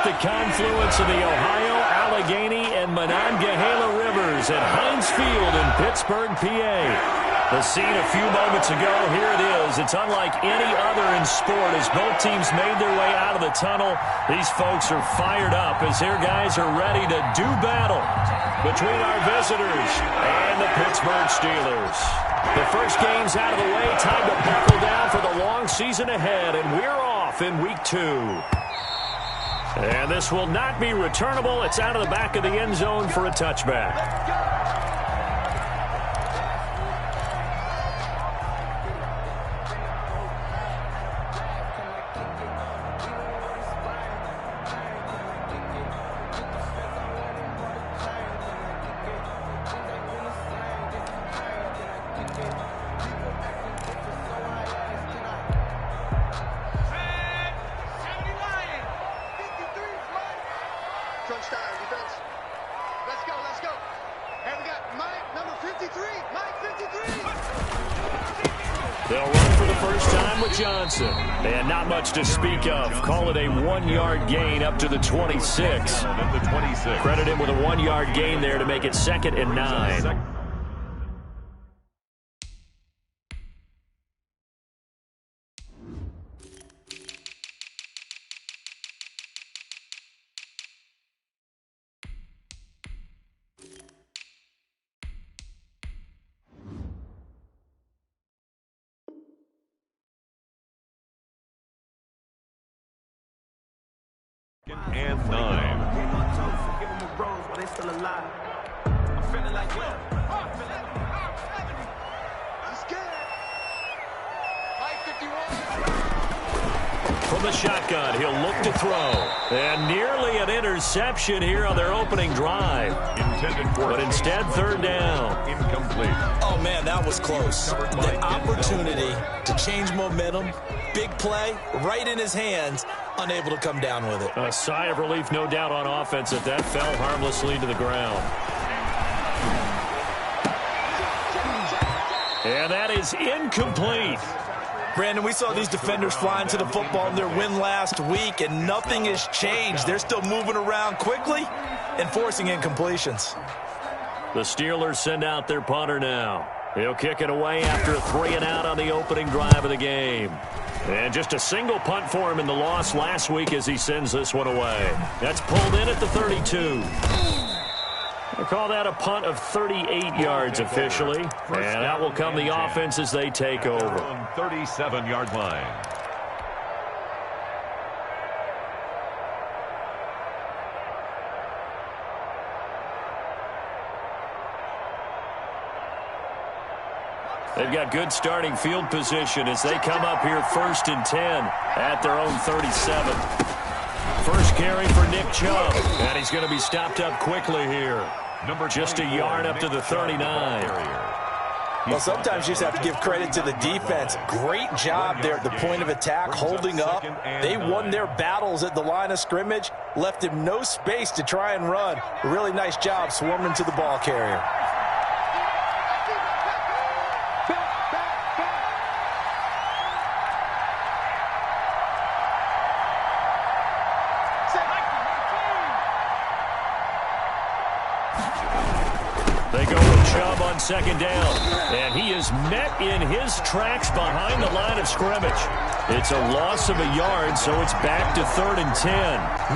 the confluence of the Ohio, Allegheny, and Monongahela rivers at Heinz Field in Pittsburgh, PA. The scene a few moments ago, here it is. It's unlike any other in sport as both teams made their way out of the tunnel. These folks are fired up as their guys are ready to do battle between our visitors and the Pittsburgh Steelers. The first game's out of the way. Time to buckle down for the long season ahead, and we're off in week 2. And this will not be returnable. It's out of the back of the end zone for a touchback. They'll run for the first time with Johnson. And not much to speak of. Call it a 1-yard gain up to the 26. Credit him with a 1-yard gain there to make it 2nd and 9. And 9. From the shotgun, he'll look to throw. And nearly an interception here on their opening drive. But instead, 3rd down. Incomplete. Oh, man, that was close. The opportunity to change momentum, big play, right in his hands, unable to come down with it. A sigh of relief, no doubt, on offense that that fell harmlessly to the ground. And that is incomplete. Brandon, we saw these defenders flying to the football in their win last week, and nothing has changed. They're still moving around quickly and forcing incompletions. The Steelers send out their punter now. He'll kick it away after a 3-and-out on the opening drive of the game. And just a single punt for him in the loss last week as he sends this one away. That's pulled in at the 32. We'll call that a punt of 38 yards officially. And out will come the offense as they take over. On 37-yard line. They've got good starting field position as they come up here 1st and 10 at their own 37. First carry for Nick Chubb, and he's going to be stopped up quickly here. Just a yard up to the 39. Well, sometimes you just have to give credit to the defense. Great job there at the point of attack, holding up. They won their battles at the line of scrimmage, left him no space to try and run. A really nice job swarming to the ball carrier. They go with Chubb on 2nd down, and he is met in his tracks behind the line of scrimmage. It's a loss of a yard, so it's back to 3rd and 10.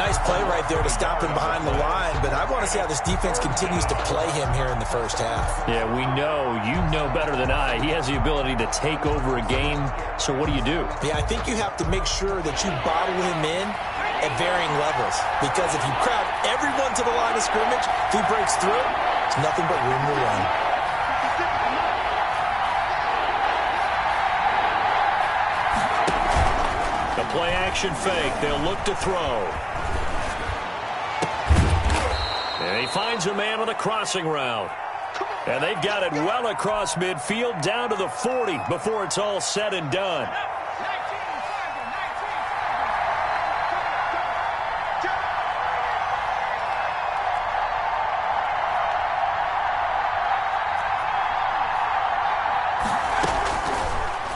Nice play right there to stop him behind the line, but I want to see how this defense continues to play him here in the first half. Yeah, we know, you know better than I, he has the ability to take over a game, so what do you do? Yeah, I think you have to make sure that you bottle him in at varying levels, because if you crowd everyone to the line of scrimmage, if he breaks through, it's nothing but room to run. The play-action fake. They'll look to throw. And he finds a man on a crossing route. And they've got it well across midfield down to the 40 before it's all said and done.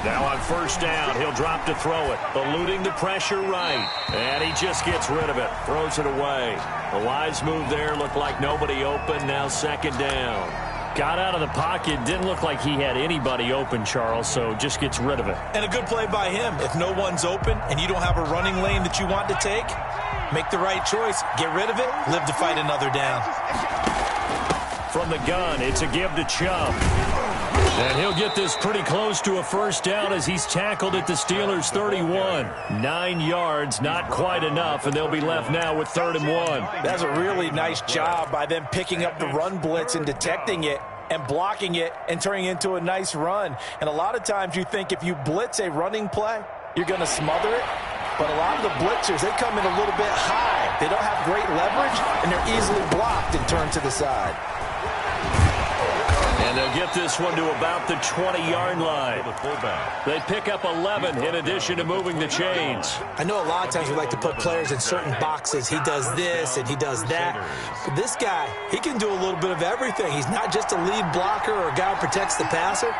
Now on first down, he'll drop to throw it, eluding the pressure right. And he just gets rid of it, throws it away. The wise move there, looked like nobody open, now second down. Got out of the pocket, didn't look like he had anybody open, Charles, so just gets rid of it. And a good play by him. If no one's open and you don't have a running lane that you want to take, make the right choice. Get rid of it, live to fight another down. From the gun, it's a give to Chubb. And he'll get this pretty close to a first down as he's tackled at the Steelers' 31. 9 yards, not quite enough, and they'll be left now with 3rd and 1. That's a really nice job by them picking up the run blitz and detecting it and blocking it and turning it into a nice run. And a lot of times you think if you blitz a running play, you're going to smother it. But a lot of the blitzers, they come in a little bit high. They don't have great leverage, and they're easily blocked and turned to the side. And they'll get this one to about the 20-yard line. They pick up 11 in addition to moving the chains. I know a lot of times we like to put players in certain boxes. He does this and he does that. But this guy, he can do a little bit of everything. He's not just a lead blocker or a guy who protects the passer.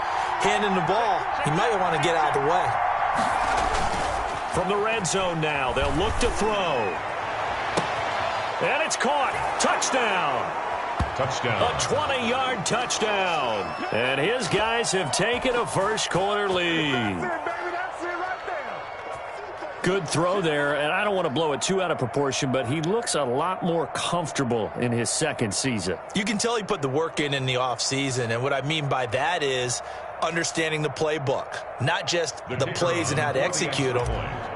Handing the ball, he might want to get out of the way. From the red zone now, they'll look to throw. And it's caught. Touchdown. Touchdown. A 20-yard touchdown. And his guys have taken a first-quarter lead. Good throw there, and I don't want to blow it too out of proportion, but he looks a lot more comfortable in his second season. You can tell he put the work in the offseason, and what I mean by that is understanding the playbook. Not just the plays and how to execute them,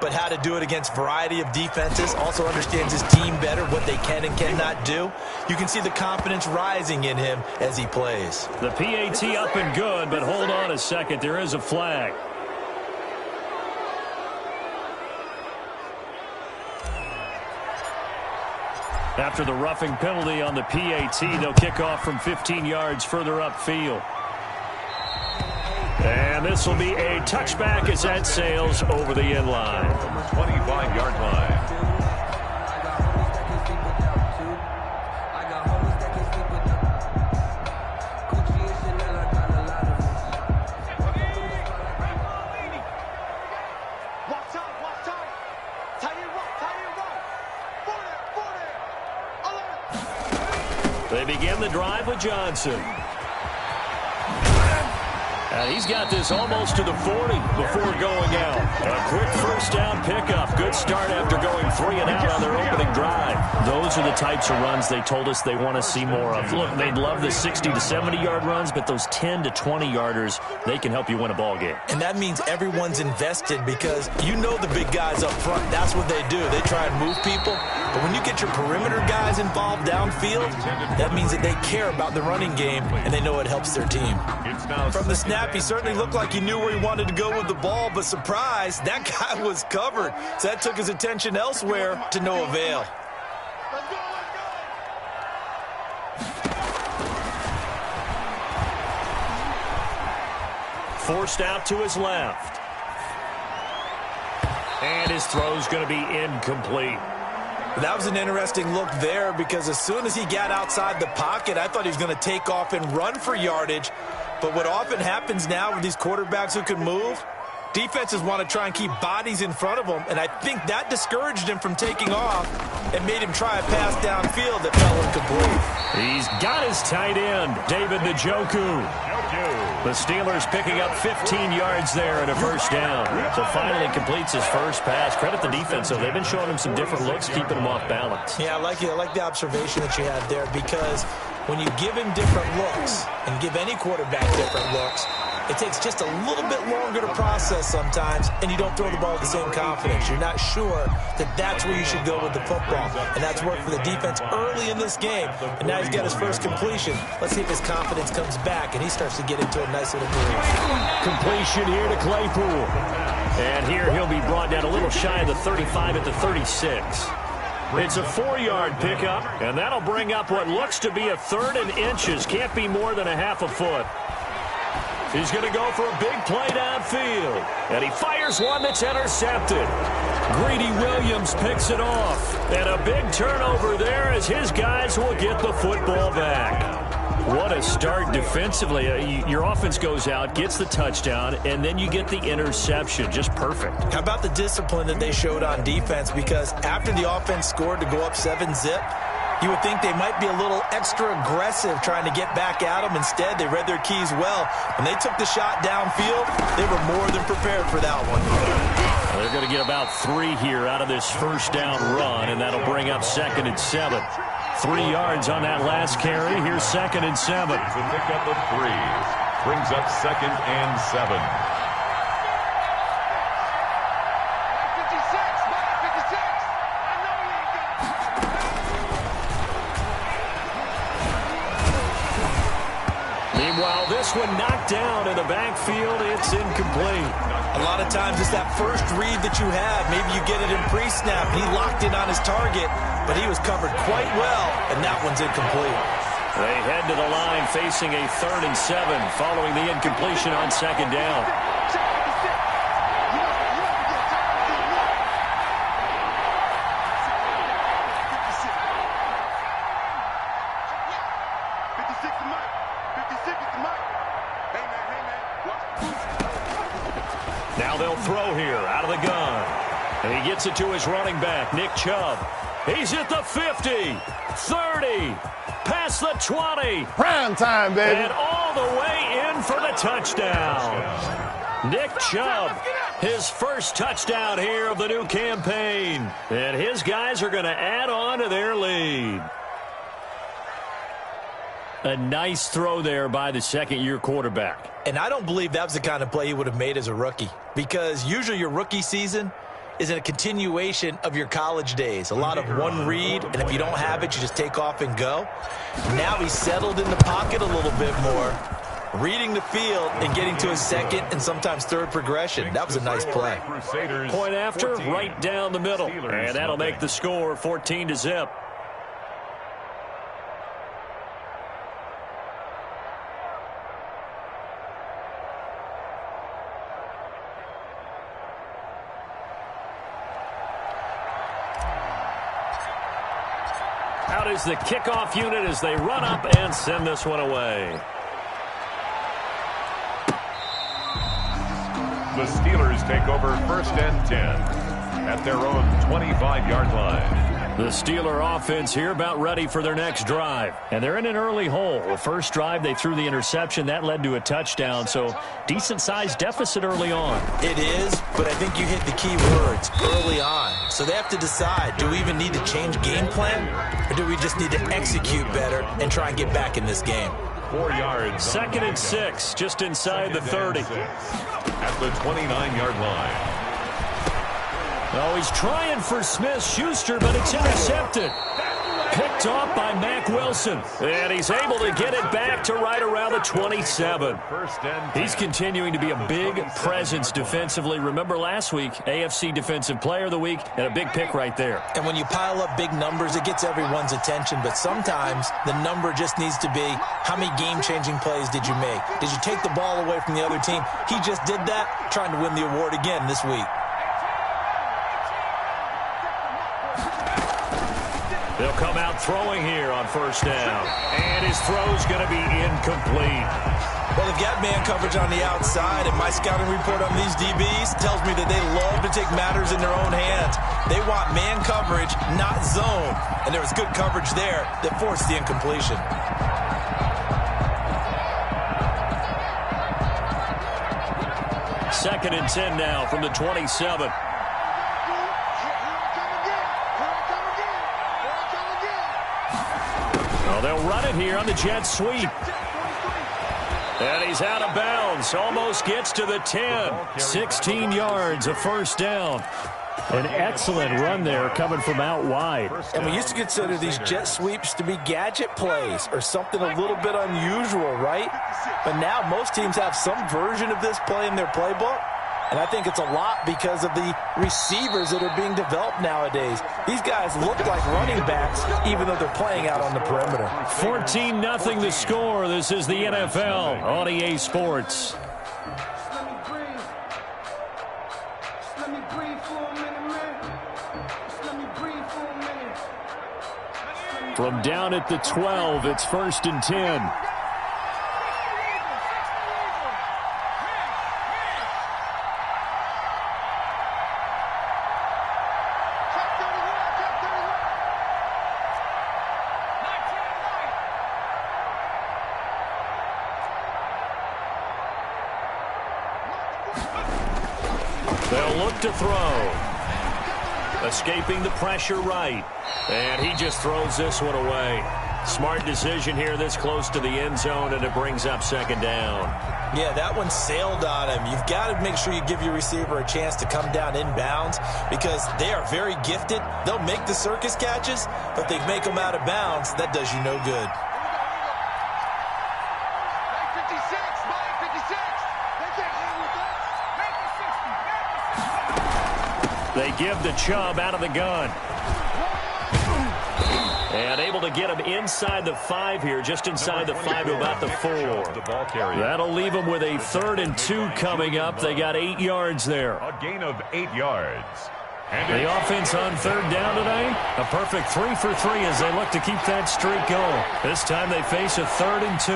but how to do it against a variety of defenses. Also understands his team better, what they can and cannot do. You can see the confidence rising in him as he plays. The PAT up and good, but hold on a second. There is a flag. After the roughing penalty on the PAT, they'll kick off from 15 yards further upfield. And this will be a touchback as that sails over the end line. 25-yard line. They begin the drive with Johnson. And he's got this almost to the 40 before going out. A quick first down pickup. Good start after going 3 and out on their opening drive. Those are the types of runs they told us they want to see more of. Look, they'd love the 60 to 70-yard runs, but those 10 to 20-yarders, they can help you win a ball game. And that means everyone's invested because you know the big guys up front. That's what they do. They try and move people. But when you get your perimeter guys involved downfield, that means that they care about the running game and they know it helps their team. From the snap, he certainly looked like he knew where he wanted to go with the ball, but surprise, that guy was covered. So that took his attention elsewhere to no avail. Forced out to his left. And his throw's going to be incomplete. That was an interesting look there because as soon as he got outside the pocket, I thought he was going to take off and run for yardage. But what often happens now with these quarterbacks who can move, defenses want to try and keep bodies in front of them, and I think that discouraged him from taking off and made him try a pass downfield that fell incomplete. He's got his tight end, David Njoku. The Steelers picking up 15 yards there and a first down. So finally completes his first pass. Credit the defense, though. They've been showing him some different looks, keeping him off balance. Yeah, I like it. I like the observation that you had there because when you give him different looks and give any quarterback different looks, it takes just a little bit longer to process sometimes, and you don't throw the ball with the same confidence. You're not sure that that's where you should go with the football, and that's worked for the defense early in this game, and now he's got his first completion. Let's see if his confidence comes back, and he starts to get into a nice little groove. Completion here to Claypool. And here he'll be brought down a little shy of the 35 at the 36. It's a 4-yard pickup, and that'll bring up what looks to be a 3rd and inches. Can't be more than a half a foot. He's going to go for a big play downfield. And he fires one that's intercepted. Greedy Williams picks it off. And a big turnover there as his guys will get the football back. What a start defensively. Your offense goes out, gets the touchdown, and then you get the interception. Just perfect. How about the discipline that they showed on defense? Because after the offense scored to go up 7-zip, you would think they might be a little extra aggressive trying to get back at them. Instead, they read their keys well. When they took the shot downfield, they were more than prepared for that one. They're going to get about 3 here out of this first down run, and that'll bring up 2nd and 7. 3 yards on that last carry. Here's 2nd and 7. It's a pickup of 3. Brings up 2nd and 7. Meanwhile, this one knocked down in the backfield. It's incomplete. A lot of times it's that first read that you have. Maybe you get it in pre-snap. He locked in on his target, but he was covered quite well, and that one's incomplete. They head to the line facing a 3rd and 7 following the incompletion on 2nd down. Now they'll throw here out of the gun. And he gets it to his running back, Nick Chubb. He's at the 50, 30, past the 20. Prime time, baby. And all the way in for the touchdown. Nick Chubb, his first touchdown here of the new campaign. And his guys are going to add on to their lead. A nice throw there by the second-year quarterback. And I don't believe that was the kind of play he would have made as a rookie, because usually your rookie season is a continuation of your college days. A lot of one read, and if you don't have it, you just take off and go. Now he's settled in the pocket a little bit more, reading the field and getting to his second and sometimes third progression. That was a nice play. Point after, right down the middle. And that'll make the score 14-0. Out is the kickoff unit as they run up and send this one away. The Steelers take over 1st and 10 at their own 25-yard line. The Steeler offense here about ready for their next drive. And they're in an early hole. The first drive, they threw the interception. That led to a touchdown. So decent-sized deficit early on. It is, but I think you hit the key words early on. So they have to decide, do we even need to change game plan? Or do we just need to execute better and try and get back in this game? 4 yards. 2nd and 6, just inside the 30. At the 29-yard line. Oh, he's trying for Smith-Schuster, but it's intercepted. Picked off by Mack Wilson. And he's able to get it back to right around the 27. He's continuing to be a big presence defensively. Remember last week, AFC Defensive Player of the Week, and a big pick right there. And when you pile up big numbers, it gets everyone's attention. But sometimes the number just needs to be, how many game-changing plays did you make? Did you take the ball away from the other team? He just did that, trying to win the award again this week. They'll come out throwing here on 1st down. And his throw's going to be incomplete. Well, they've got man coverage on the outside, and my scouting report on these DBs tells me that they love to take matters in their own hands. They want man coverage, not zone. And there was good coverage there that forced the incompletion. Second and 10 now from the 27. Well, they'll run it here on the jet sweep. And he's out of bounds. Almost gets to the 10. 16 yards, a 1st down. An excellent run there coming from out wide. And we used to consider these jet sweeps to be gadget plays or something a little bit unusual, right? But now most teams have some version of this play in their playbook. And I think it's a lot because of the receivers that are being developed nowadays. These guys look like running backs, even though they're playing out on the perimeter. 14-0 the score. This is the NFL on EA Sports. From down at the 12, it's 1st and 10. They'll look to throw. Escaping the pressure right. And he just throws this one away. Smart decision here this close to the end zone, and it brings up second down. Yeah, that one sailed on him. You've got to make sure you give your receiver a chance to come down inbounds because they are very gifted. They'll make the circus catches, but if they make them out of bounds, that does you no good. They give the Chubb out of the gun. And able to get him inside the 5 here, just inside the 5 to about the 4. That'll leave them with a 3rd and 2 coming up. They got 8 yards there. A gain of 8 yards. The offense on 3rd down today, a perfect 3 for 3 as they look to keep that streak going. This time they face a 3rd and 2.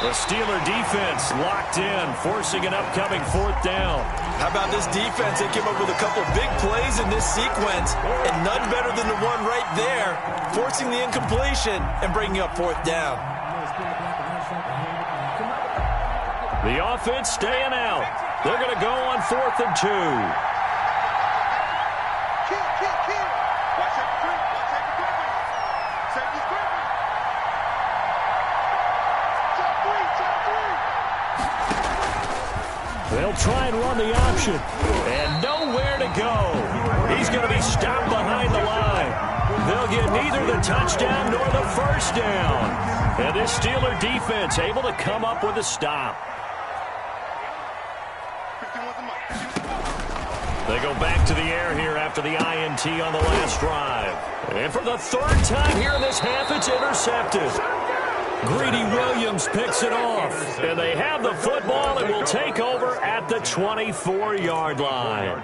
The Steeler defense locked in, forcing an upcoming 4th down. How about this defense? They came up with a couple big plays in this sequence, and none better than the one right there, forcing the incompletion and bringing up 4th down. The offense staying out. They're going to go on 4th and 2. They'll try and run the option. And nowhere to go. He's going to be stopped behind the line. They'll get neither the touchdown nor the first down. And this Steeler defense able to come up with a stop. They go back to the air here after the INT on the last drive. And for the 3rd time here in this half, it's intercepted. Greedy Williams picks it off. And they have the football and will take over at the 24-yard line.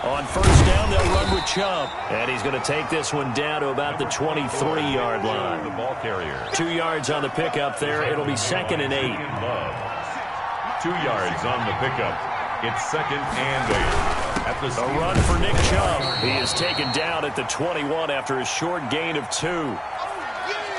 On 1st down, they'll run with Chubb. And he's going to take this one down to about the 23-yard line. The ball carrier. 2 yards on the pickup there. It'll be 2nd and 8. 2 yards on the pickup. It's 2nd and 8. At the a run for Nick Chubb. He is taken down at the 21 after a short gain of 2.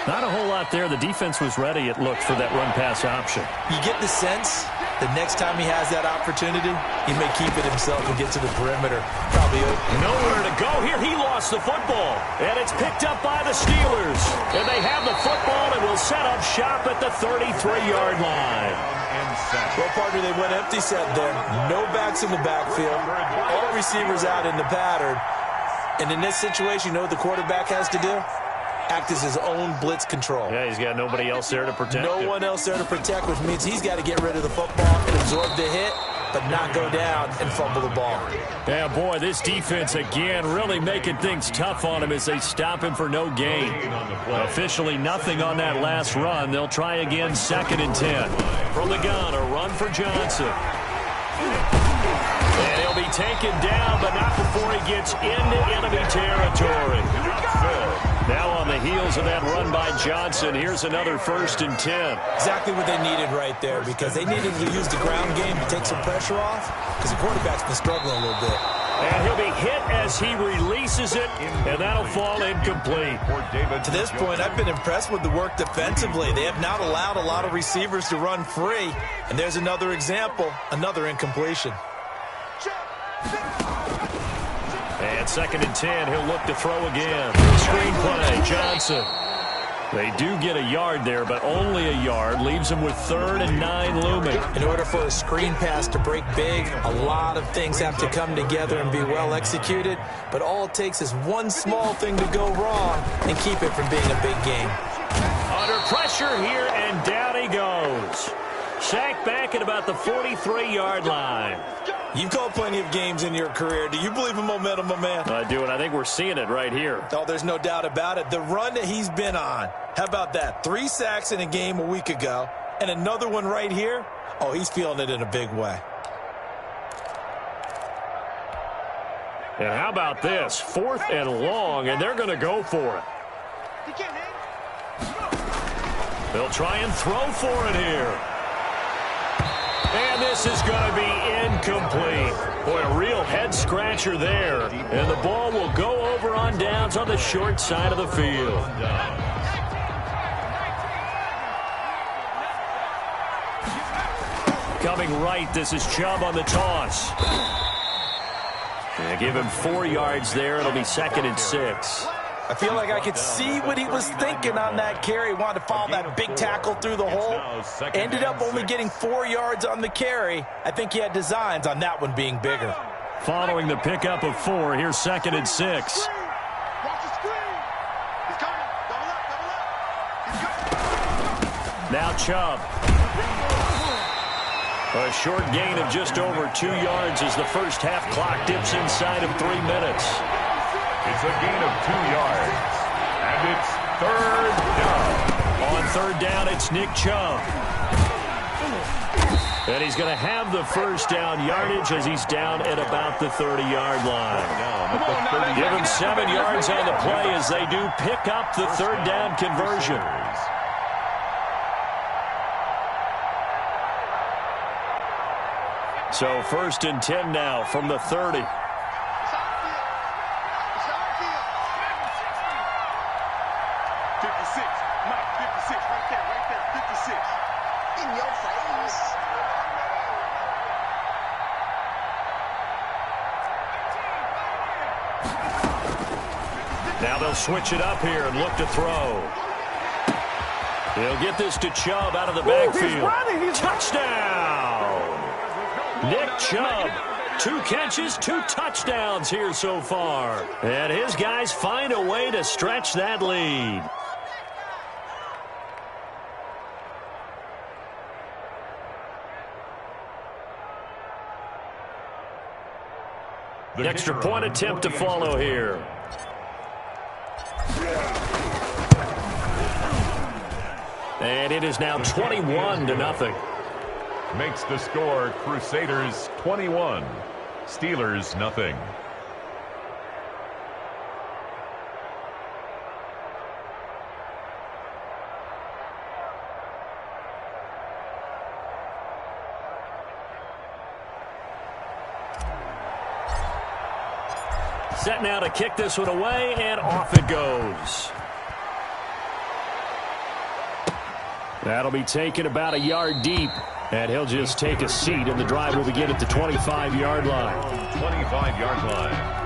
Not a whole lot there. The defense was ready, it looked, for that run-pass option. You get the sense the next time he has that opportunity, he may keep it himself and get to the perimeter. Probably open. Nowhere to go here. He lost the football. And it's picked up by the Steelers. And they have the football and will set up shop at the 33-yard line. Well, partner, they went empty set there. No backs in the backfield. All receivers out in the pattern. And in this situation, you know what the quarterback has to do? Act as his own blitz control. Yeah, he's got nobody else there to protect him. No one else there to protect, which means he's got to get rid of the football and absorb the hit, but not go down and fumble the ball. Yeah, boy, this defense again really making things tough on him as they stop him for no gain. Officially nothing on that last run. They'll try again, 2nd and 10. From the gun, a run for Johnson. And he'll be taken down, but not before he gets into enemy territory. Now on the heels of that run by Johnson, here's another 1st and 10. Exactly what they needed right there, because they needed to use the ground game to take some pressure off, because the quarterback's been struggling a little bit. And he'll be hit as he releases it, and that'll fall incomplete. To this point, I've been impressed with the work defensively. They have not allowed a lot of receivers to run free, and there's another example, another incompletion. And 2nd and 10, he'll look to throw again. Screen play, Johnson. They do get a yard there, but only a yard. Leaves them with 3rd and 9 looming. In order for a screen pass to break big, a lot of things have to come together and be well executed. But all it takes is one small thing to go wrong and keep it from being a big game. Under pressure here, and down he goes. Sacked back at about the 43-yard line. You've called plenty of games in your career. Do you believe in momentum, my man? I do, and I think we're seeing it right here. Oh, there's no doubt about it. The run that he's been on. How about that? 3 sacks in a game a week ago, and another one right here. Oh, he's feeling it in a big way. And how about this? 4th and long, and they're going to go for it. They'll try and throw for it here. And this is going to be incomplete. Boy, a real head-scratcher there. And the ball will go over on downs on the short side of the field. Coming right, this is Chubb on the toss. And give him 4 yards there. It'll be 2nd and 6. I feel like I could see what he was thinking on that carry. Wanted to follow that big tackle through the hole. Ended up only getting 4 yards on the carry. I think he had designs on that one being bigger. Following the pickup of 4, here's 2nd and 6. Now Chubb. A short gain of just over 2 yards as the first half clock dips inside of 3 minutes. It's a gain of 2 yards. And it's 3rd down. On 3rd down, it's Nick Chubb. And he's going to have the first down yardage as he's down at about the 30-yard line. Give him 7 yards on the play as they do pick up the 3rd down conversion. So 1st and 10 now from the 30. 56, Mike, 56, right there, 56. In your face. Now they'll switch it up here and look to throw. He'll get this to Chubb out of the backfield. Touchdown! Nick Chubb. 2 catches, 2 touchdowns here so far. And his guys find a way to stretch that lead. The extra point attempt to follow here. And it is now 21-0. Makes the score Crusaders 21, Steelers nothing. Set now to kick this one away, and off it goes. That'll be taken about a yard deep. And he'll just take a seat, and the drive will begin at the 25-yard line. 25-yard line.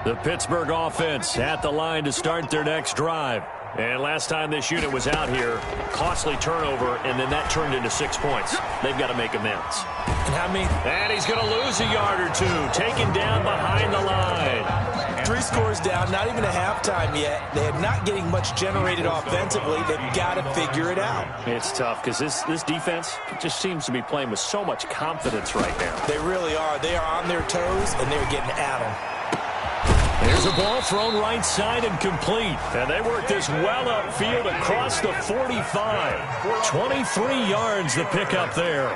The Pittsburgh offense at the line to start their next drive. And last time this unit was out here, costly turnover, and then that turned into 6 points. They've got to make amends. And how many? And he's going to lose a yard or 2, taken down behind the line. 3 scores down, not even a halftime yet. They're not getting much generated offensively. They've got to figure it out. It's tough because this defense just seems to be playing with so much confidence right now. They really are. They are on their toes, and they're getting at them. Here's a ball thrown right side and complete. And they work this well upfield across the 45. 23 yards the pickup there.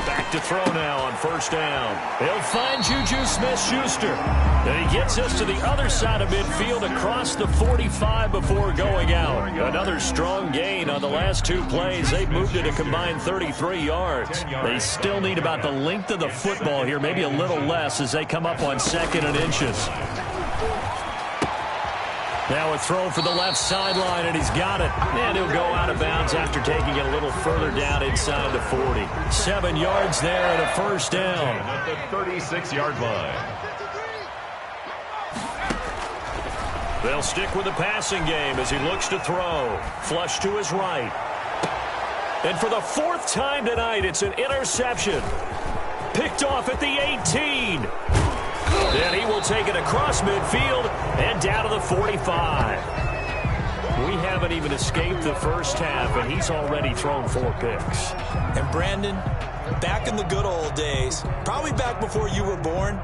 Back to throw now on 1st down. He'll find Juju Smith-Schuster. And he gets us to the other side of midfield across the 45 before going out. Another strong gain on the last 2 plays. They've moved it a combined 33 yards. They still need about the length of the football here, maybe a little less as they come up on 2nd and inches. Now a throw for the left sideline, and he's got it. And he'll go out of bounds after taking it a little further down inside the 40. 7 yards there and a 1st down. At the 36-yard line. They'll stick with the passing game as he looks to throw. Flush to his right. And for the 4th time tonight, it's an interception. Picked off at the 18. And he will take it across midfield and down to the 45. We haven't even escaped the first half, and he's already thrown 4 picks. And Brandon, back in the good old days, probably back before you were born,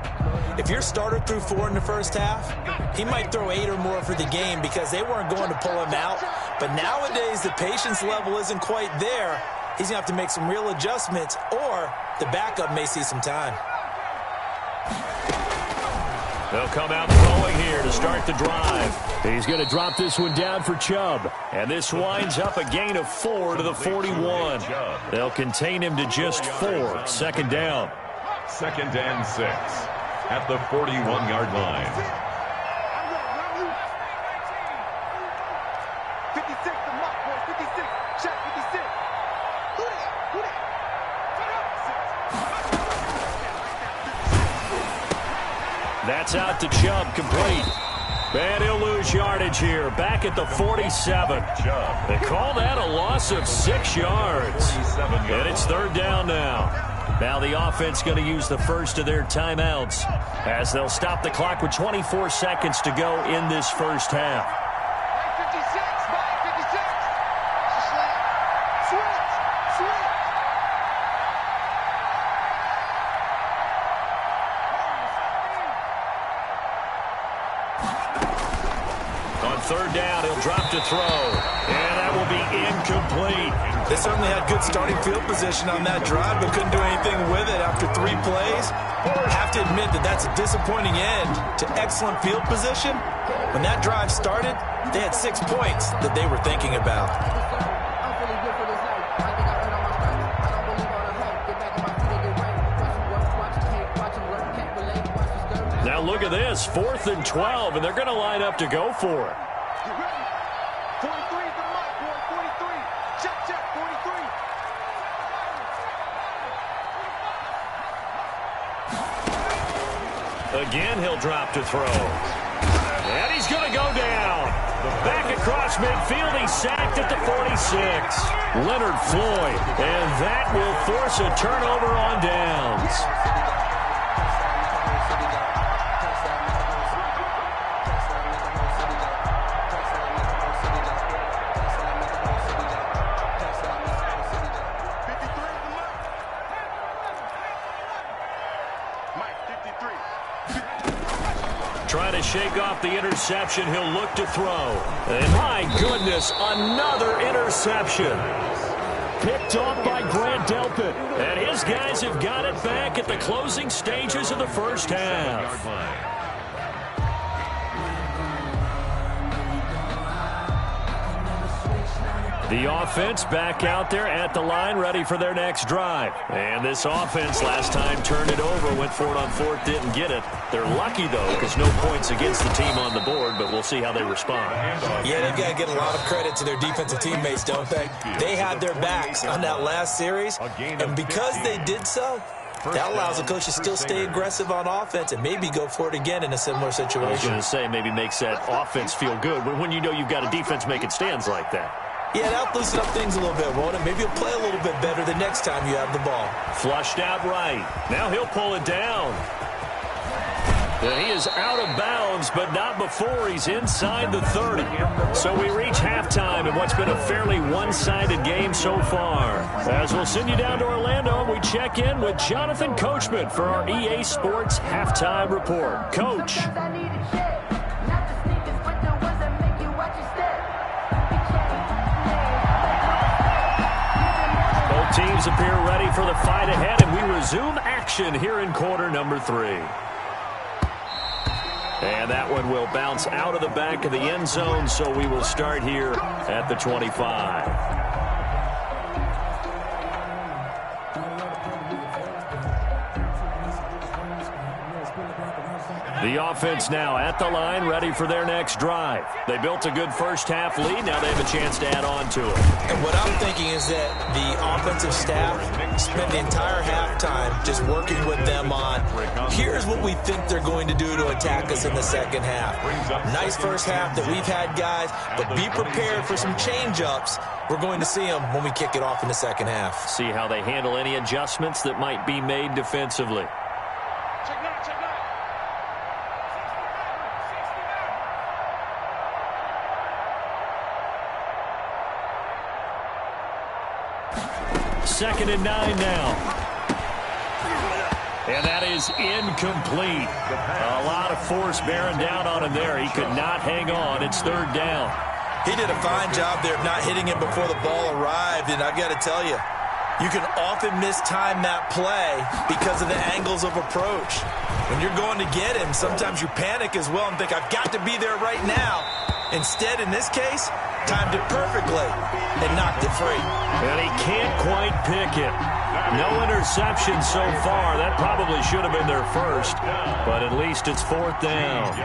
if your starter threw 4 in the first half, he might throw 8 or more for the game because they weren't going to pull him out. But nowadays, the patience level isn't quite there. He's going to have to make some real adjustments, or the backup may see some time. They'll come out throwing here to start the drive. He's going to drop this one down for Chubb. And this winds up a gain of 4 to the 41. They'll contain him to just 4. Second down. 2nd and 6 at the 41-yard line. 56, the mark, boy. 56. Check 56. Who that? Who that? That's out to Chubb, complete. And he'll lose yardage here, back at the 47. They call that a loss of 6 yards. And it's 3rd down now. Now the offense going to use the first of their timeouts as they'll stop the clock with 24 seconds to go in this first half. 56, 56. Switch. On 3rd down, he'll drop to throw. And that will be incomplete. They certainly had good starting field position on that drive, but couldn't do anything with it after 3 plays. I have to admit that that's a disappointing end to excellent field position. When that drive started, they had 6 points that they were thinking about. Now look at this, 4th and 12, and they're going to line up to go for it. 43 is the mark, boy. 43. Check, 43. Again, he'll drop to throw. And he's going to go down. Back across midfield, he's sacked at the 46. Leonard Floyd, and that will force a turnover on downs. Trying to shake off the interception, he'll look to throw. And my goodness, another interception. Picked off by Grant Delpit. And his guys have got it back at the closing stages of the first half. The offense back out there at the line, ready for their next drive. And this offense last time turned it over, went for it on 4th, didn't get it. They're lucky, though, because no points against the team on the board, but we'll see how they respond. Yeah, they've got to get a lot of credit to their defensive teammates, don't they? They had their backs on that last series, and because they did so, that allows the coach to still stay aggressive on offense and maybe go for it again in a similar situation. I was going to say, maybe makes that offense feel good when you know you've got a defense making stands like that. Yeah, that'll loosen up things a little bit, won't it? Maybe he'll play a little bit better the next time you have the ball. Flushed out right. Now he'll pull it down. And he is out of bounds, but not before he's inside the 30. So we reach halftime in what's been a fairly one-sided game so far. As we'll send you down to Orlando, we check in with Jonathan Coachman for our EA Sports Halftime Report. Coach. Teams appear ready for the fight ahead, and we resume action here in quarter number 3. And that one will bounce out of the back of the end zone, so we will start here at the 25. The offense now at the line, ready for their next drive. They built a good first-half lead. Now they have a chance to add on to it. And what I'm thinking is that the offensive staff spent the entire halftime just working with them on, here's what we think they're going to do to attack us in the second half. Nice first half that we've had, guys, but be prepared for some change-ups. We're going to see them when we kick it off in the second half. See how they handle any adjustments that might be made defensively. Check 9, check 9. 2nd and 9 now. And that is incomplete. A lot of force bearing down on him there. He could not hang on. It's 3rd down. He did a fine job there of not hitting him before the ball arrived, and I've got to tell you, you can often mistime that play because of the angles of approach. When you're going to get him, sometimes you panic as well and think, I've got to be there right now. Instead, in this case, timed it perfectly and knocked it free. And he can't quite pick it. No interception so far. That probably should have been their first, but at least it's 4th down.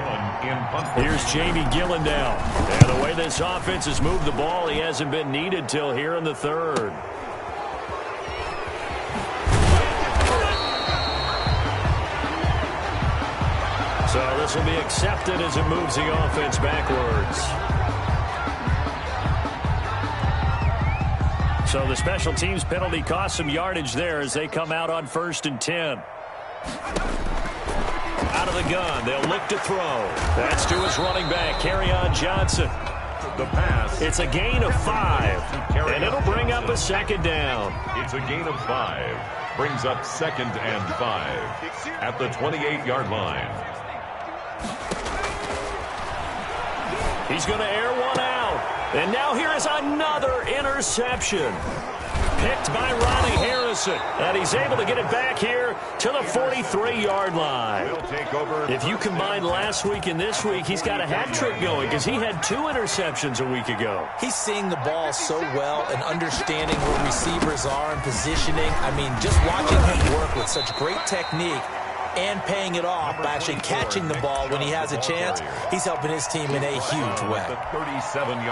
Here's Jamie Gillen now. And the way this offense has moved the ball, he hasn't been needed till here in the 3rd. So this will be accepted as it moves the offense backwards. So the special teams penalty cost some yardage there as they come out on 1st and 10. Out of the gun, they'll look to throw. That's to his running back, Kerryon Johnson. The pass. It's a gain of 5, and it'll bring up a 2nd down. It's a gain of 5. Brings up 2nd and 5 at the 28-yard line. He's going to air one out. And now here is another interception. Picked by Ronnie Harrison. And he's able to get it back here to the 43-yard line. If you combine last week and this week, he's got a hat trick going because he had 2 interceptions a week ago. He's seeing the ball so well and understanding where receivers are and positioning. I mean, just watching him work with such great technique and paying it off by actually catching the ball when he has a chance, he's helping his team in a huge way.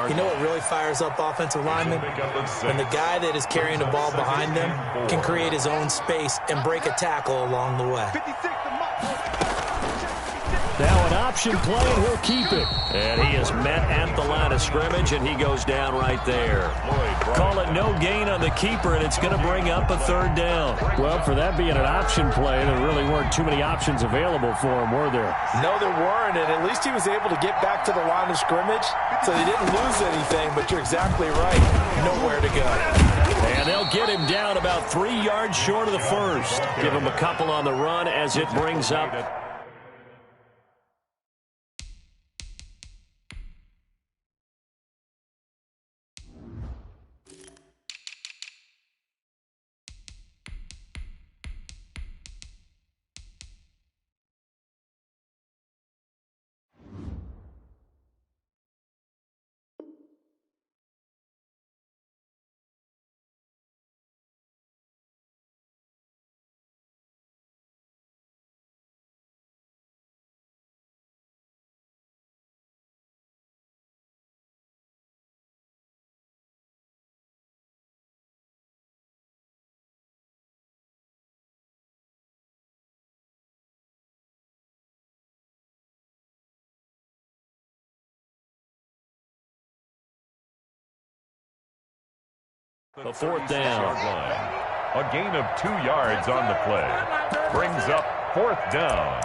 You know what really fires up offensive linemen? When the guy that is carrying the ball behind them can create his own space and break a tackle along the way. Now an option play, and he'll keep it. And he is met at the line of scrimmage, and he goes down right there. Call it no gain on the keeper, and it's going to bring up a 3rd down. Well, for that being an option play, there really weren't too many options available for him, were there? No, there weren't, and at least he was able to get back to the line of scrimmage, so he didn't lose anything, but you're exactly right. Nowhere to go. And they'll get him down about 3 yards short of the first. Give him a couple on the run as it brings up the 4th down. A gain of 2 yards on the play. Brings up 4th down.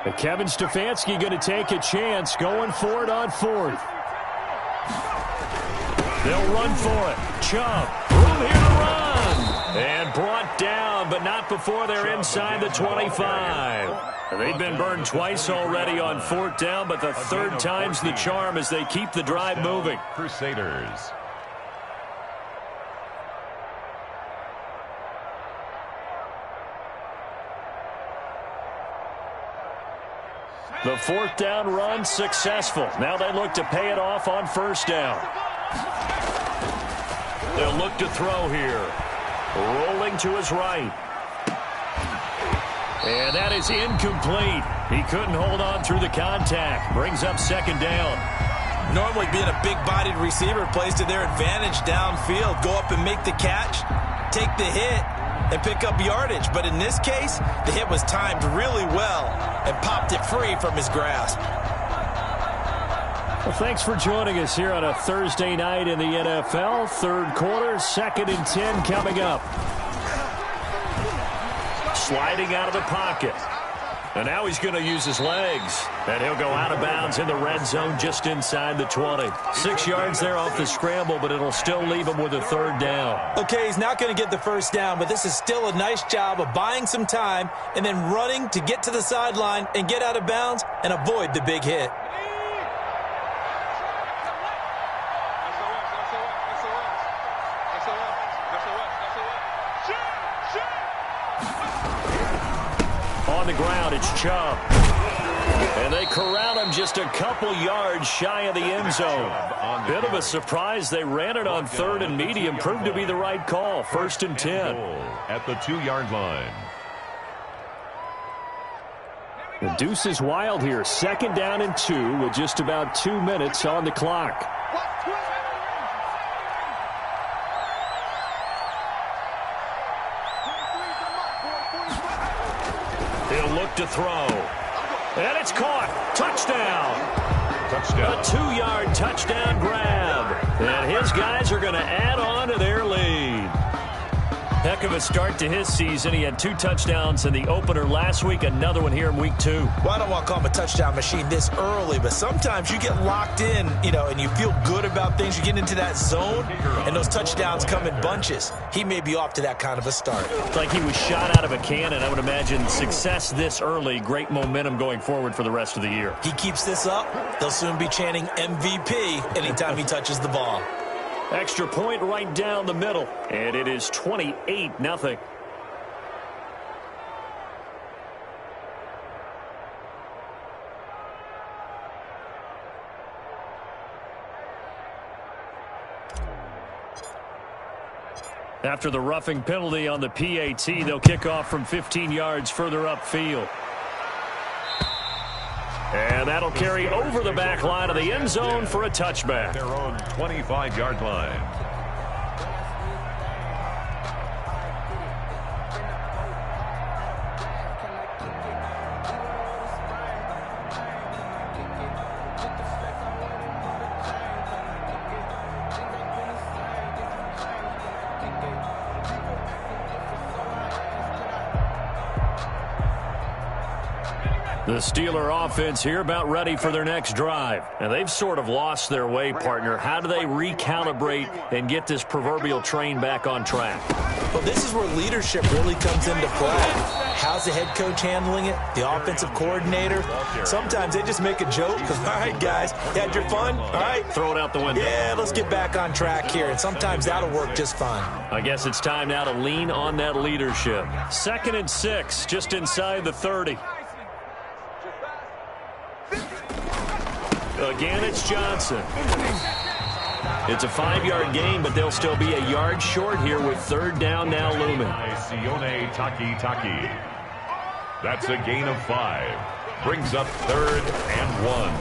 And Kevin Stefanski going to take a chance, going for it on 4th. They'll run for it. Chubb, room here to run. And brought down, but not before they're inside the 25. They've been burned twice already on 4th down, but the 3rd time's the charm as they keep the drive moving. Crusaders. The 4th down run successful. Now they look to pay it off on 1st down. They'll look to throw here. Rolling to his right. And that is incomplete. He couldn't hold on through the contact. Brings up 2nd down. Normally being a big-bodied receiver plays to their advantage downfield. Go up and make the catch, take the hit, and pick up yardage. But in this case, the hit was timed really well and popped it free from his grasp. Well, thanks for joining us here on a Thursday night in the NFL. Third quarter, 2nd and 10 coming up. Sliding out of the pocket. And now he's going to use his legs. And he'll go out of bounds in the red zone just inside the 20. 6 yards there off the scramble, but it'll still leave him with a third down. Okay, he's not going to get the first down, but this is still a nice job of buying some time and then running to get to the sideline and get out of bounds and avoid the big hit. On the ground, it's Chubb. And they corral him just a couple yards shy of the end zone. Bit of a surprise. They ran it on 3rd and medium. Proved to be the right call. 1st and 10. At the 2-yard line. The deuce is wild here. 2nd down and 2 with just about 2 minutes on the clock. He'll look to throw. And it's caught. Touchdown. Touchdown. A 2-yard touchdown grab. And his guys are going to add on to their lead. Heck of a start to his season. He had 2 touchdowns in the opener last week. Another one here in week 2. Well, I don't want to call him a touchdown machine this early, but sometimes you get locked in, and you feel good about things. You get into that zone, and those touchdowns come in bunches. He may be off to that kind of a start. It's like he was shot out of a cannon. I would imagine success this early, great momentum going forward for the rest of the year. He keeps this up, they'll soon be chanting MVP anytime he touches the ball. Extra point right down the middle, and it is 28-0. After the roughing penalty on the PAT, they'll kick off from 15 yards further upfield. And that'll carry over the back line of the end zone for a touchback. Their own 25-yard line. The Steeler offense here about ready for their next drive. And they've sort of lost their way, partner. How do they recalibrate and get this proverbial train back on track? Well, this is where leadership really comes into play. How's the head coach handling it? The offensive coordinator? Sometimes they just make a joke. All right, guys, you had your fun? All right. Throw it out the window. Yeah, let's get back on track here. And sometimes that'll work just fine. I guess it's time now to lean on that leadership. 2nd and 6, just inside the 30. Again, it's Johnson. It's a 5-yard gain, but they'll still be a yard short here with 3rd down now looming. Taki. That's a gain of 5. Brings up 3rd and 1.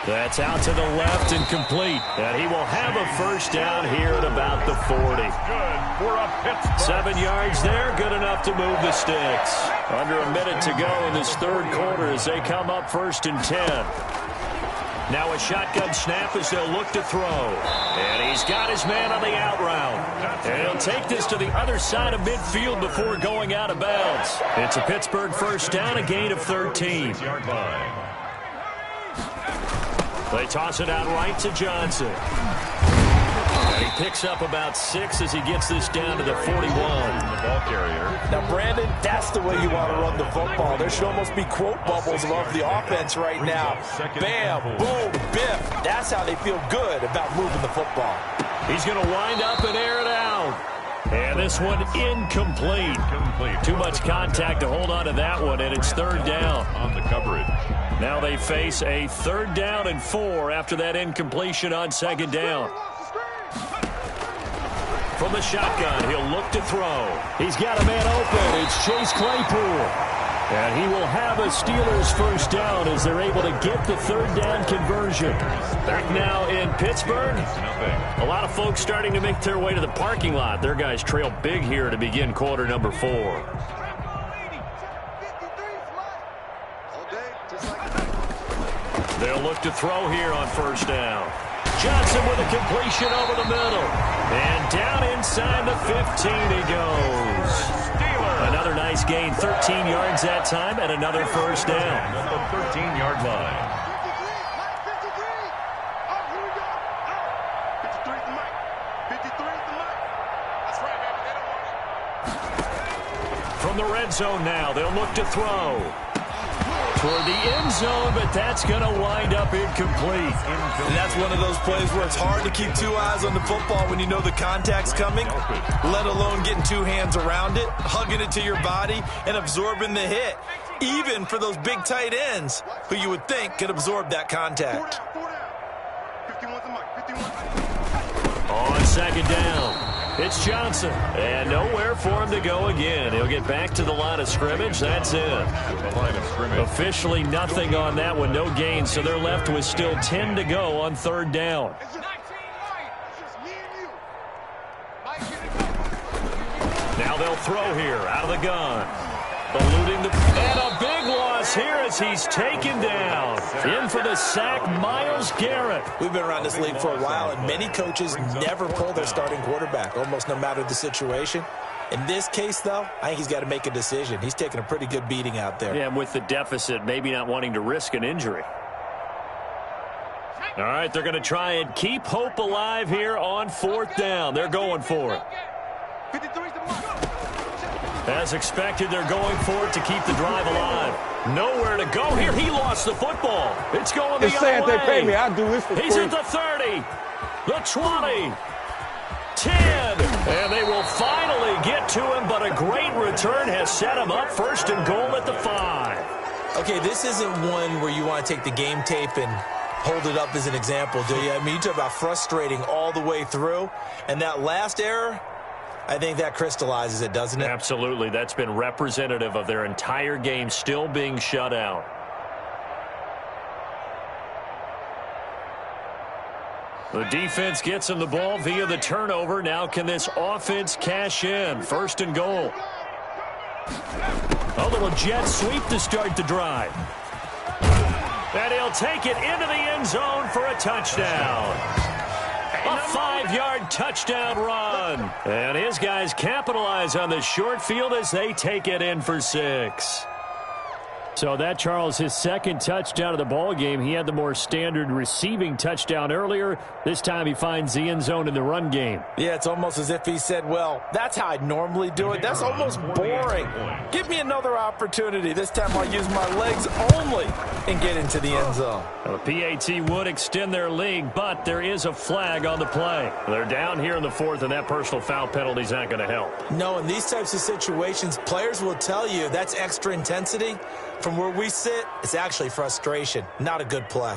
That's out to the left and complete. And he will have a first down here at about the 40. Good for a Pittsburgh. 7 yards there, good enough to move the sticks. Under a minute to go in this third quarter as they come up 1st and 10. Now a shotgun snap as they'll look to throw. And he's got his man on the out route. And he'll take this to the other side of midfield before going out of bounds. It's a Pittsburgh first down, a gain of 13. They toss it out right to Johnson. And he picks up about 6 as he gets this down to the 41. The ball carrier. Now, Brandon, that's the way you want to run the football. There should almost be quote bubbles above the offense right now. Bam, boom, biff. That's how they feel good about moving the football. He's going to wind up and air it out. And this one incomplete. Too much contact to hold on to that one, and it's 3rd down. On the coverage. Now they face a 3rd down and 4 after that incompletion on 2nd down. From the shotgun, he'll look to throw. He's got a man open. It's Chase Claypool. And he will have a Steelers first down as they're able to get the 3rd down conversion. Back now in Pittsburgh. A lot of folks starting to make their way to the parking lot. Their guys trail big here to begin quarter number 4. They'll look to throw here on first down. Johnson with a completion over the middle. And down inside the 15 he goes. Another nice gain, 13 yards that time, and another first down. At the 13-yard line. 53. Oh, here we go. 53 is the mic. 53 is the mic. That's right, baby. They don't want it. From the red zone now, they'll look to throw. Toward the end zone, but that's going to wind up incomplete. And that's one of those plays where it's hard to keep two eyes on the football when you know the contact's coming, let alone getting two hands around it, hugging it to your body, and absorbing the hit, even for those big tight ends who you would think could absorb that contact. 51's the mic. 51's. On second down, it's Johnson, and nowhere for him to go again. He'll get back to the line of scrimmage. That's it. The line of scrimmage. Officially nothing on that one, no gain, so they're left with still 10 to go on third down. It's just me and you. Now they'll throw here out of the gun. Eluding the... And a big loss here as he's taken down. In for the sack, Myles Garrett. We've been around this league for a while, and many coaches never pull their starting quarterback, almost no matter the situation. In this case, though, I think he's got to make a decision. He's taking a pretty good beating out there. Yeah, and with the deficit, maybe not wanting to risk an injury. All right, they're going to try and keep hope alive here on fourth down. They're going for it. 53's the mic. As expected, they're going for it to keep the drive alive. Nowhere to go here. He lost the football. It's going the other way. If they pay me, I'll do this for free. He's at the 30, the 20, 10, and they will finally get to him, but a great return has set him up first and goal at the 5. Okay, this isn't one where you want to take the game tape and hold it up as an example, do you? I mean, you talk about frustrating all the way through, and that last error, I think that crystallizes it, doesn't it? Absolutely. That's been representative of their entire game still being shut out. The defense gets him the ball via the turnover. Now can this offense cash in? First and goal. A little jet sweep to start the drive. And he'll take it into the end zone for a touchdown. A 5-yard touchdown run. And his guys capitalize on the short field as they take it in for 6. So that, Charles, his second touchdown of the ball game. He had the more standard receiving touchdown earlier. This time he finds the end zone in the run game. Yeah, it's almost as if he said, well, that's how I'd normally do it. That's almost boring. Give me another opportunity. This time I'll use my legs only and get into the end zone. The PAT would extend their lead, but there is a flag on the play. They're down here in the 4th, and that personal foul penalty is not going to help. No, in these types of situations, players will tell you that's extra intensity. From where we sit, it's actually frustration, not a good play.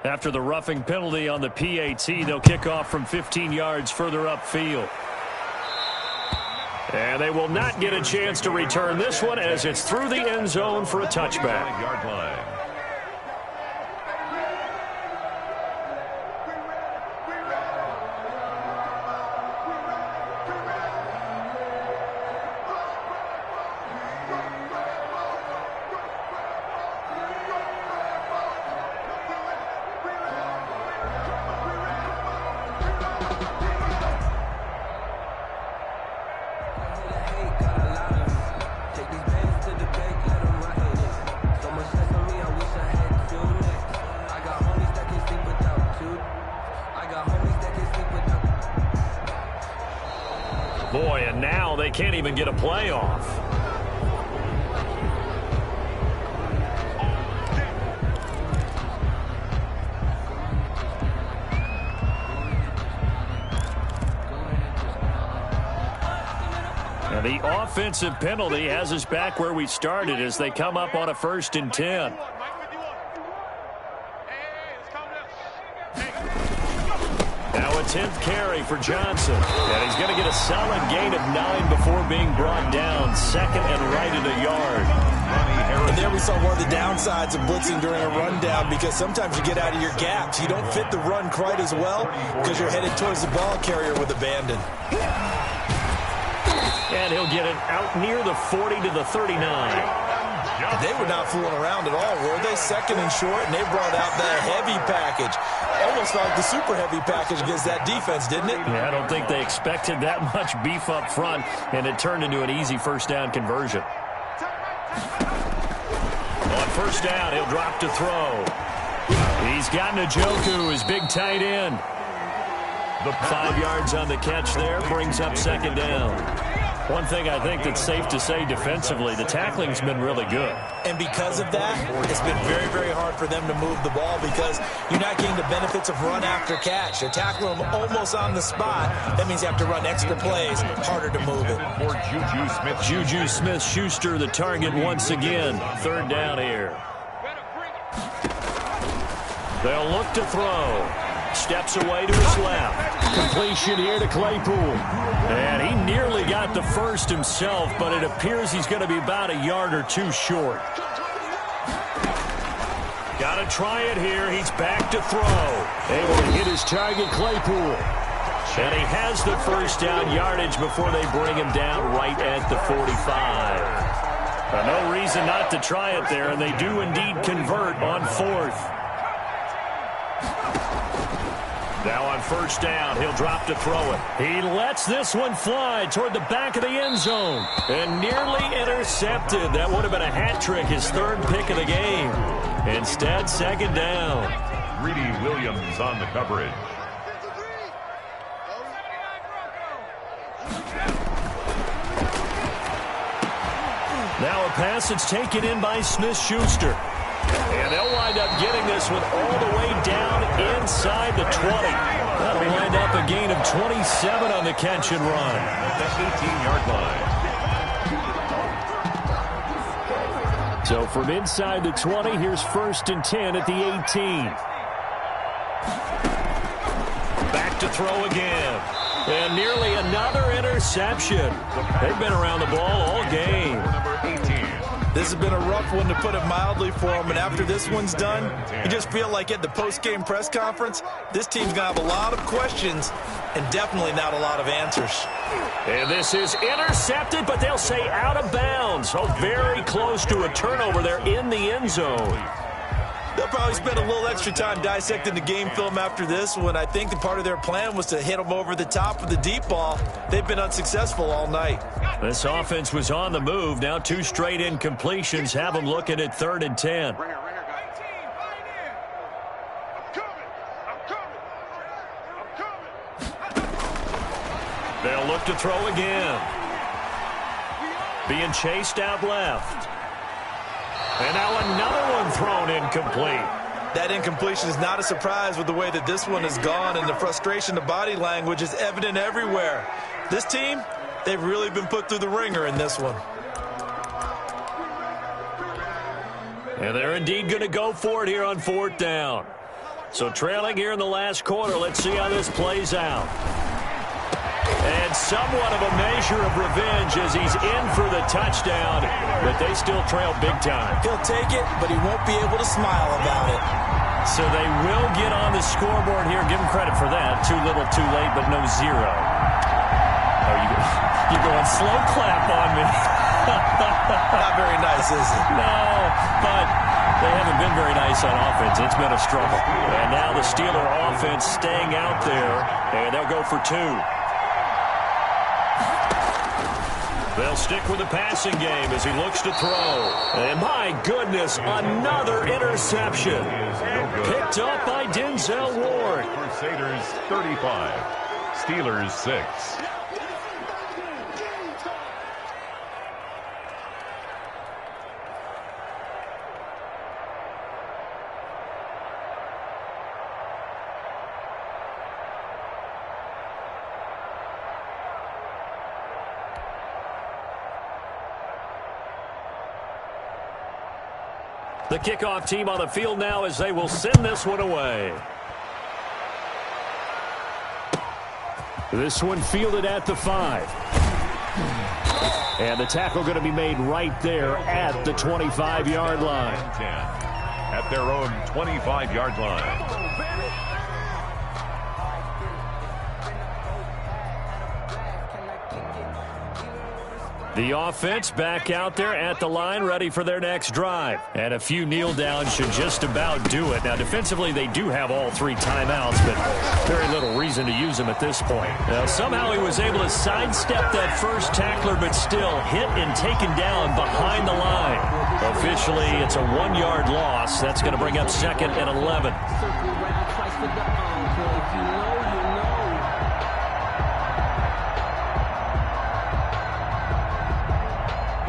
After the roughing penalty on the PAT, they'll kick off from 15 yards further upfield. And they will not get a chance to return this one as it's through the end zone for a touchback. Yard line. Boy, and now they can't even get a playoff. And the offensive penalty has us back where we started as they come up on a 1st and 10. Now a 10th carry for Johnson. And he's going to get a solid gain of 9 before being brought down. 2nd and right at a yard. And there we saw one of the downsides of blitzing during a rundown, because sometimes you get out of your gaps. You don't fit the run quite as well because you're headed towards the ball carrier with abandon. And he'll get it out near the 40 to the 39. They were not fooling around at all, were they? Second and short, and they brought out that heavy package. Almost like the super heavy package against that defense, didn't it? Yeah, I don't think they expected that much beef up front, and it turned into an easy first down conversion. On first down, he'll drop to throw. He's got Njoku, his big tight end. The 5 yards on the catch there brings up second down. One thing I think that's safe to say defensively, the tackling's been really good. And because of that, it's been very, very hard for them to move the ball because you're not getting the benefits of run after catch. They're tackling them almost on the spot. That means you have to run extra plays, harder to move it. Juju Smith-Schuster, the target once again. Third down here. They'll look to throw. Steps away to his left. Completion here to Claypool. And he nearly got the first himself, but it appears he's going to be about a yard or two short. Got to try it here. He's back to throw. Able to hit his target, Claypool. And he has the first down yardage before they bring him down right at the 45. No reason not to try it there, and they do indeed convert on fourth. Now on first down, he'll drop to throw it. He lets this one fly toward the back of the end zone. And nearly intercepted. That would have been a hat trick, his third pick of the game. Instead, second down. Greedy Williams on the coverage. Now a pass that's taken in by Smith-Schuster. And they'll wind up getting this one all the way down inside the 20. That'll wind up a gain of 27 on the catch and run. At the 18-yard line. So from inside the 20, here's first and 10 at the 18. Back to throw again. And nearly another interception. They've been around the ball all game. Number 18. This has been a rough one, to put it mildly, for them. And after this one's done, you just feel like at the post-game press conference, this team's going to have a lot of questions and definitely not a lot of answers. And this is intercepted, but they'll say out of bounds. So very close to a turnover there in the end zone. They'll probably spend a little extra time dissecting the game film after this one. I think the part of their plan was to hit them over the top with the deep ball. They've been unsuccessful all night. This offense was on the move. Now 2 straight incompletions have them looking at 3rd and 10. They'll look to throw again. Being chased out left. And now another one thrown incomplete. That incompletion is not a surprise with the way that this one has gone, and the frustration, the body language is evident everywhere. This team, they've really been put through the ringer in this one. And they're indeed going to go for it here on 4th down. So trailing here in the last quarter, let's see how this plays out. And somewhat of a measure of revenge as he's in for the touchdown, but they still trail big time. He'll take it, but he won't be able to smile about it. So they will get on the scoreboard here. Give him credit for that. Too little, too late, but no 0. Oh, you're going slow clap on me. Not very nice, is it? No, but they haven't been very nice on offense. It's been a struggle. And now the Steeler offense staying out there, and they'll go for 2. They'll stick with the passing game as he looks to throw. And my goodness, another interception. Picked up by Denzel Ward. Crusaders 35, Steelers 6. The kickoff team on the field now as they will send this one away. This one fielded at the 5. And the tackle going to be made right there at the 25-yard line. At their own 25-yard line. The offense back out there at the line, ready for their next drive. And a few kneel downs should just about do it. Now, defensively, they do have all 3 timeouts, but very little reason to use them at this point. Now, somehow he was able to sidestep that first tackler, but still hit and taken down behind the line. Officially, it's a 1-yard loss. That's going to bring up 2nd and 11.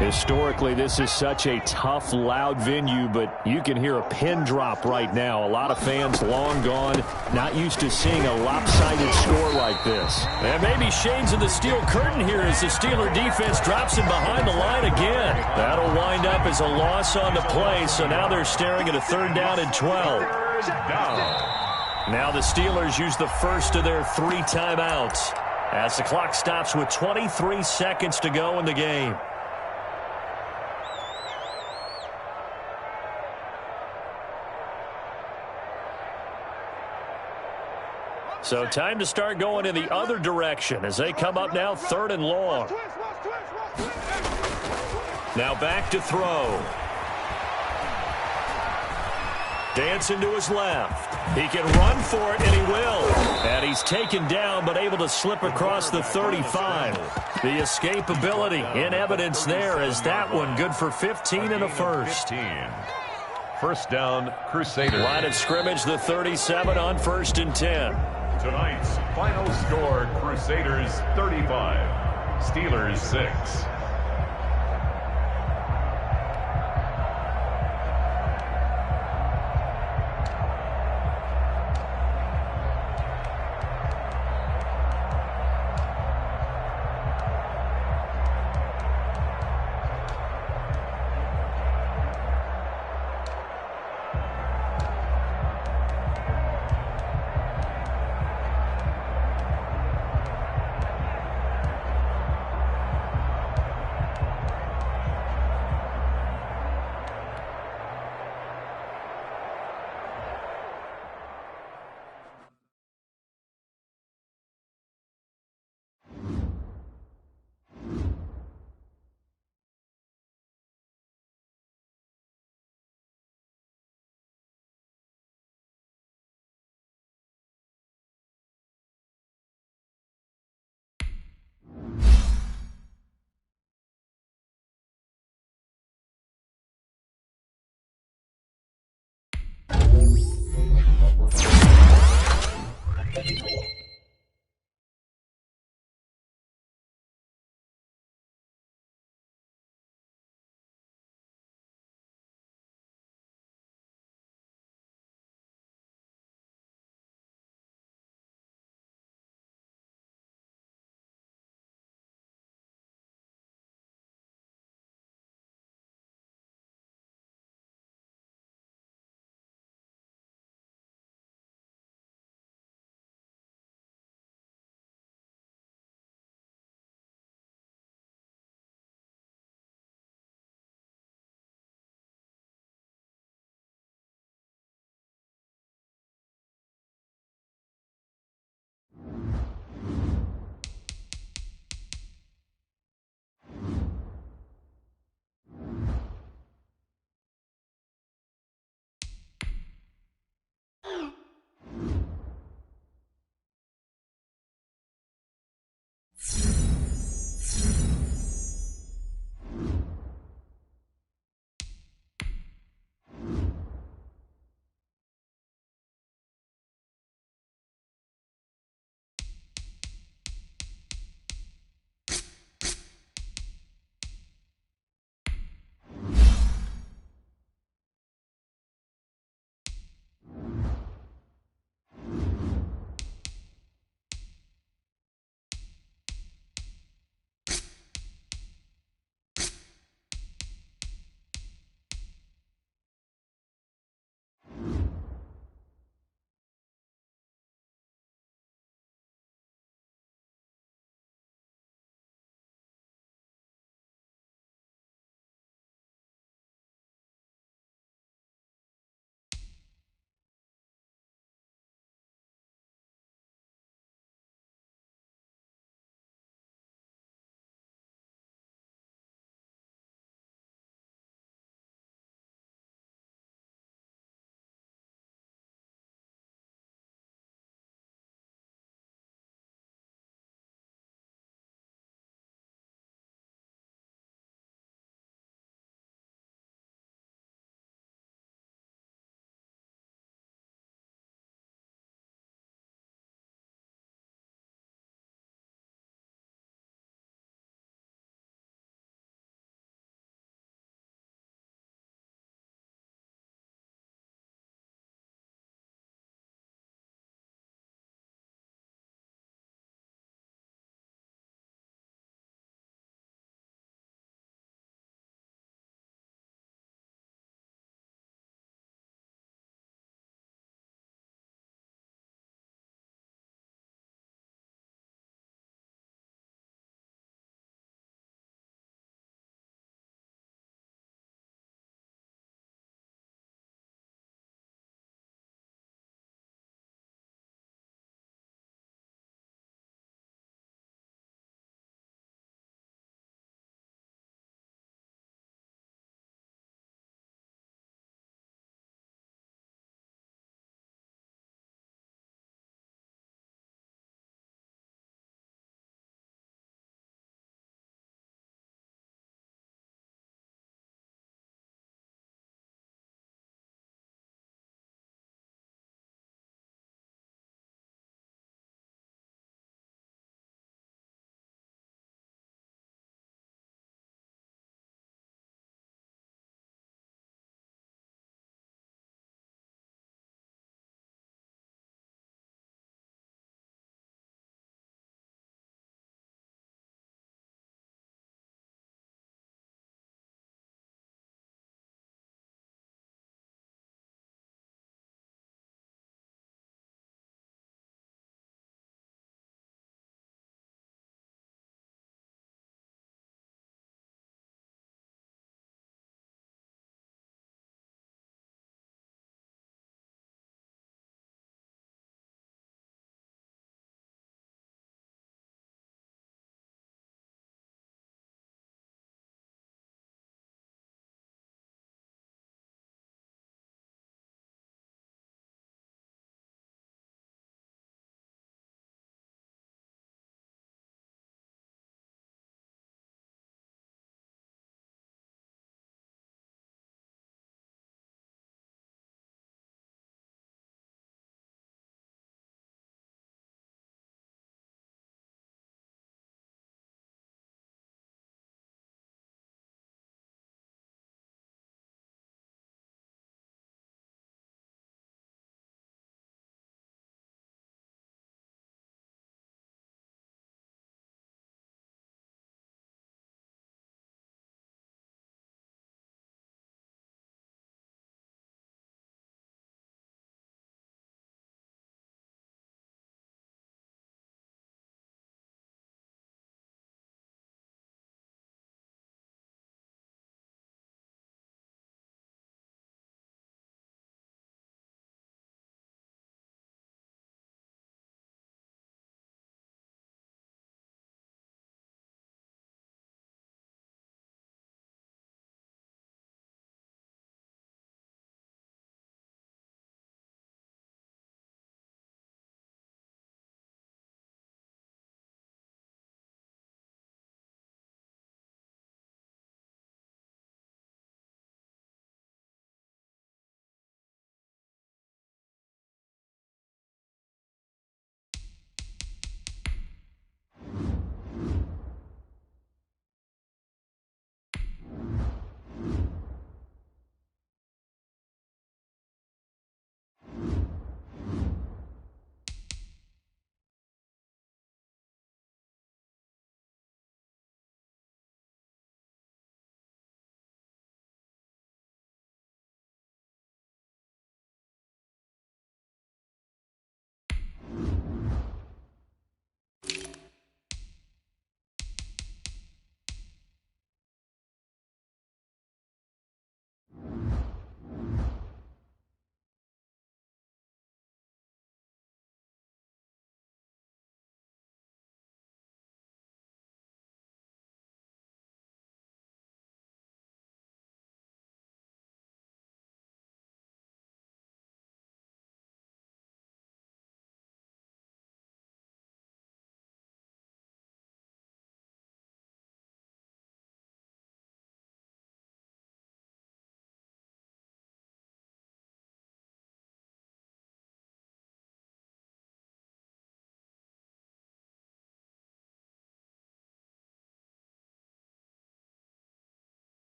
Historically, this is such a tough, loud venue, but you can hear a pin drop right now. A lot of fans long gone, not used to seeing a lopsided score like this. And maybe shades of the steel curtain here as the Steeler defense drops him behind the line again. That'll wind up as a loss on the play, so now they're staring at a 3rd down and 12. Now the Steelers use the first of their 3 timeouts as the clock stops with 23 seconds to go in the game. So time to start going in the other direction as they come up now 3rd and long. Now back to throw. Dancing to his left. He can run for it, and he will. And he's taken down, but able to slip across the 35. The escapability in evidence there as that one good for 15 and a first. 1st down, Crusaders. Line of scrimmage, the 37 on 1st and 10. Tonight's final score, Crusaders 35, Steelers 6.